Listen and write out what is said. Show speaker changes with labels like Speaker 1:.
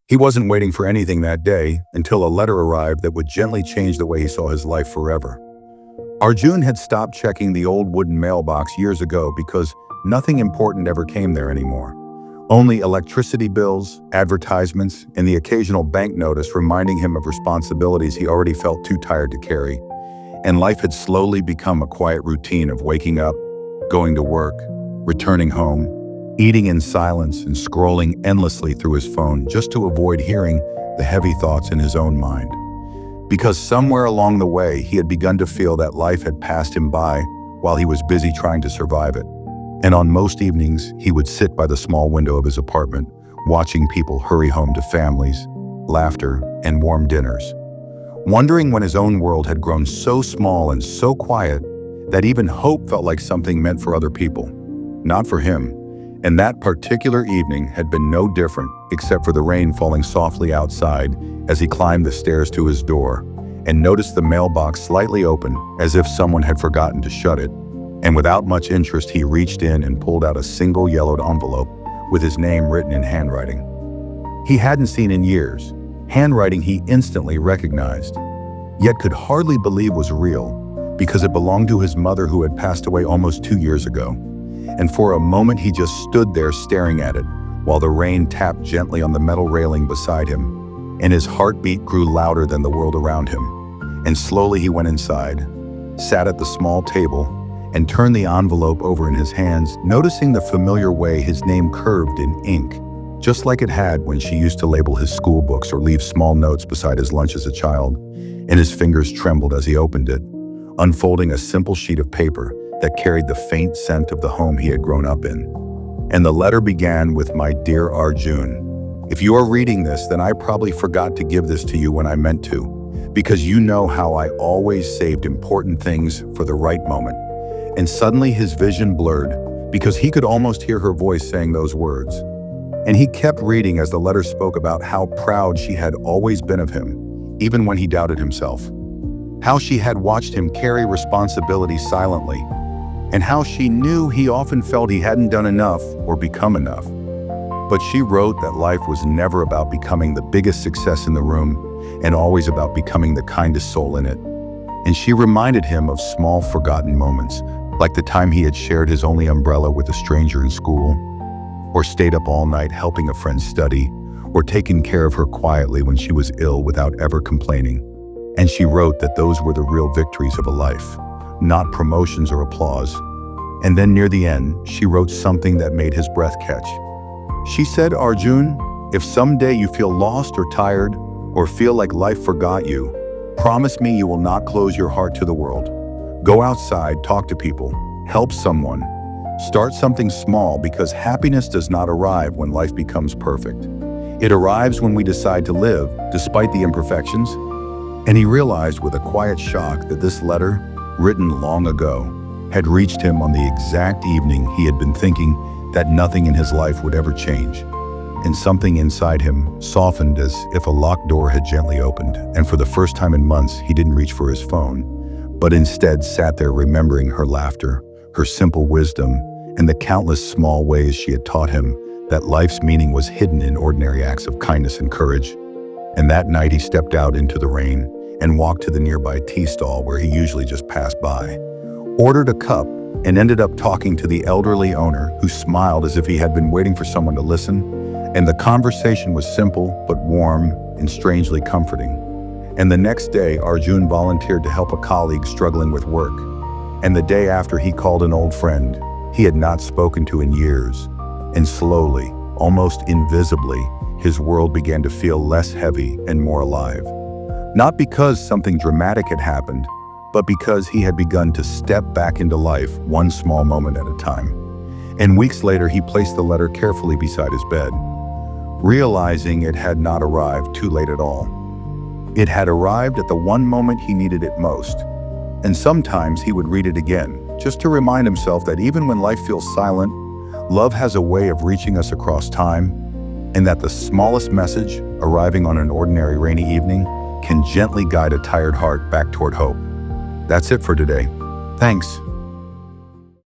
Speaker 1: He wasn't waiting for anything that day until a letter arrived that would gently change the way he saw his life forever. Arjun had stopped checking the old wooden mailbox years ago because nothing important ever came there anymore. Only electricity bills, advertisements, and the occasional bank notice reminding him of responsibilities he already felt too tired to carry. And life had slowly become a quiet routine of waking up, going to work, returning home, eating in silence, and scrolling endlessly through his phone just to avoid hearing the heavy thoughts in his own mind. Because somewhere along the way, he had begun to feel that life had passed him by while he was busy trying to survive it. And on most evenings, he would sit by the small window of his apartment, watching people hurry home to families, laughter, and warm dinners, wondering when his own world had grown so small and so quiet that even hope felt like something meant for other people, not for him. And that particular evening had been no different, except for the rain falling softly outside as he climbed the stairs to his door and noticed the mailbox slightly open as if someone had forgotten to shut it. And without much interest, he reached in and pulled out a single yellowed envelope with his name written in handwriting he hadn't seen in years, handwriting he instantly recognized, yet could hardly believe was real because it belonged to his mother who had passed away almost 2 years ago. And for a moment he just stood there staring at it while the rain tapped gently on the metal railing beside him, and his heartbeat grew louder than the world around him. And slowly he went inside, sat at the small table, and turned the envelope over in his hands, noticing the familiar way his name curved in ink, just like it had when she used to label his school books or leave small notes beside his lunch as a child. And his fingers trembled as he opened it, unfolding a simple sheet of paper that carried the faint scent of the home he had grown up in. And the letter began with, "My dear Arjun, if you are reading this, then I probably forgot to give this to you when I meant to, because you know how I always saved important things for the right moment." And suddenly his vision blurred because he could almost hear her voice saying those words. And he kept reading as the letter spoke about how proud she had always been of him, even when he doubted himself. How she had watched him carry responsibility silently, and how she knew he often felt he hadn't done enough or become enough. But she wrote that life was never about becoming the biggest success in the room and always about becoming the kindest soul in it. And she reminded him of small forgotten moments, like the time he had shared his only umbrella with a stranger in school, or stayed up all night helping a friend study, or taken care of her quietly when she was ill without ever complaining. And she wrote that those were the real victories of a life, not promotions or applause. And then near the end, she wrote something that made his breath catch. She said, "Arjun, if someday you feel lost or tired, or feel like life forgot you, promise me you will not close your heart to the world. Go outside, talk to people, help someone. Start something small, because happiness does not arrive when life becomes perfect. It arrives when we decide to live, despite the imperfections." And he realized with a quiet shock that this letter, written long ago, had reached him on the exact evening he had been thinking that nothing in his life would ever change. And something inside him softened as if a locked door had gently opened, and for the first time in months, he didn't reach for his phone, but instead sat there remembering her laughter, her simple wisdom, and the countless small ways she had taught him that life's meaning was hidden in ordinary acts of kindness and courage. And that night he stepped out into the rain and walked to the nearby tea stall where he usually just passed by, ordered a cup, and ended up talking to the elderly owner, who smiled as if he had been waiting for someone to listen. And the conversation was simple but warm and strangely comforting. And the next day, Arjun volunteered to help a colleague struggling with work. And the day after, he called an old friend he had not spoken to in years. And slowly, almost invisibly, his world began to feel less heavy and more alive. Not because something dramatic had happened, but because he had begun to step back into life one small moment at a time. And weeks later, he placed the letter carefully beside his bed, realizing it had not arrived too late at all. It had arrived at the one moment he needed it most. And sometimes he would read it again, just to remind himself that even when life feels silent, love has a way of reaching us across time, and that the smallest message, arriving on an ordinary rainy evening, can gently guide a tired heart back toward hope. That's it for today. Thanks.